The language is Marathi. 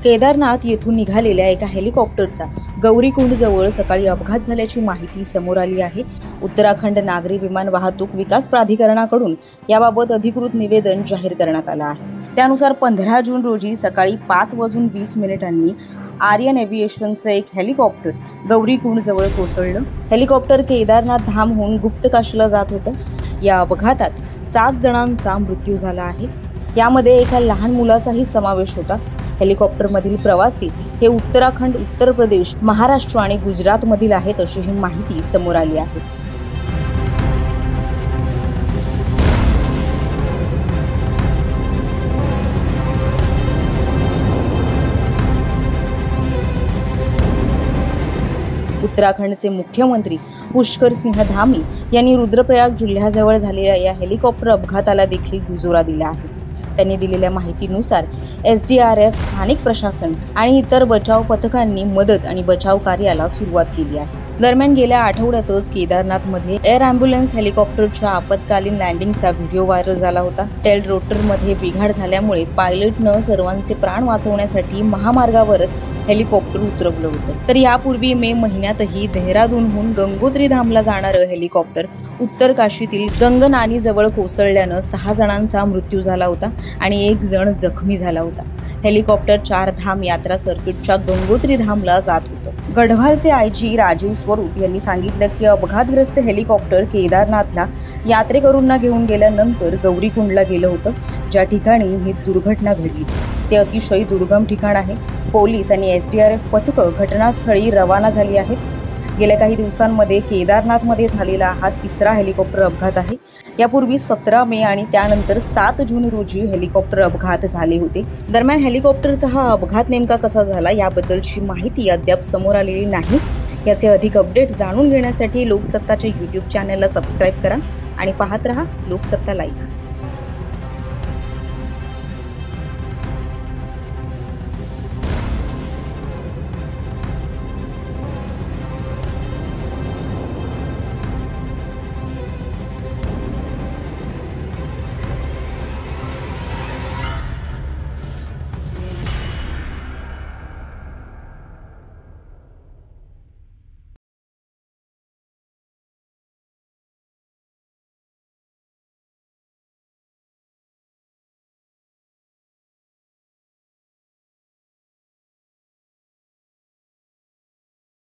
केदारनाथ येथून निघालेल्या एका हेलिकॉप्टरचा गौरीकुंड जवळ सकाळी अपघात झाल्याची माहिती समोर आली आहे। उत्तराखंड नागरी विमान वाहतूक विकास प्राधिकरणाकडून याबाबत अधिकृत निवेदन जाहीर करण्यात आलं आहे। त्यानुसार 15 जून रोजी सकाळी 5:20 आर्यन एव्हिएशनचं एक हेलिकॉप्टर गौरीकुंड जवळ कोसळलं। हेलिकॉप्टर केदारनाथ धामहून गुप्तकाशीला जात होतं। या अपघातात 7 जणांचा मृत्यू झाला आहे। यामध्ये एका लहान मुलाचाही समावेश होता। हेलिकॉप्टरमधील प्रवासी हे उत्तराखंड, उत्तर प्रदेश, महाराष्ट्र आणि गुजरात मधील आहेत अशी ही माहिती समोर आली आहे। उत्तराखंडचे मुख्यमंत्री पुष्कर सिंह धामी यांनी रुद्रप्रयाग जिल्ह्याजवळ झालेल्या या हेलिकॉप्टर अपघाताला देखील दुजोरा दिला आहे। त्यांनी दिलेल्या माहितीनुसार SDRF, स्थानिक प्रशासन आणि इतर बचाव पथकांनी मदत आणि बचाव कार्याला सुरुवात केली आहे। दरम्यान गेल्या आठवड्यातच केदारनाथमध्ये एअर अँब्युलन्स हेलिकॉप्टरच्या आपत्कालीन लँडिंगचा व्हिडिओ व्हायरल झाला होता। टेल रोटरमध्ये बिघाड झाल्यामुळे पायलटनं सर्वांचे प्राण वाचवण्यासाठी महामार्गावरच हेलिकॉप्टर उतरवलं होतं। तर यापूर्वी मे महिन्यातही देहरादूनहून गंगोत्री धामला जाणारं हेलिकॉप्टर उत्तर काशीतील गंगनानी जवळ कोसळल्यानं 6 जणांचा मृत्यू झाला होता आणि 1 जण जखमी झाला होता। हेलिकॉप्टर 4 धाम यात्रा सर्किटच्या गंगोत्री धामला जात होतं। गढवालचे IG राजीव स्वरूप यांनी सांगितलं की अपघातग्रस्त हेलिकॉप्टर केदारनाथला यात्रेकरूंना घेऊन गेल्यानंतर गौरीकुंडला गेलं होतं, ज्या ठिकाणी ही दुर्घटना घडली। ते अतिशय दुर्गम ठिकाण आहे। पोलीस आणि SDRF पथकं घटनास्थळी रवाना झाली आहेत। गेल्या काही दिवसांमध्ये केदारनाथमध्ये झालेला हा 3रा हेलिकॉप्टर अपघात आहे। यापूर्वी 17 मे आणि त्यानंतर 7 जून रोजी हेलिकॉप्टर अपघात झाले होते। दरम्यान हेलिकॉप्टरचा हा अपघात नेमका कसा झाला याबद्दलची माहिती अद्याप समोर आलेली नाही। याचे अधिक अपडेट जाणून घेण्यासाठी लोकसत्ताच्या YouTube चॅनलला सबस्क्राईब करा आणि पाहत रहा लोकसत्ता लाईव्ह।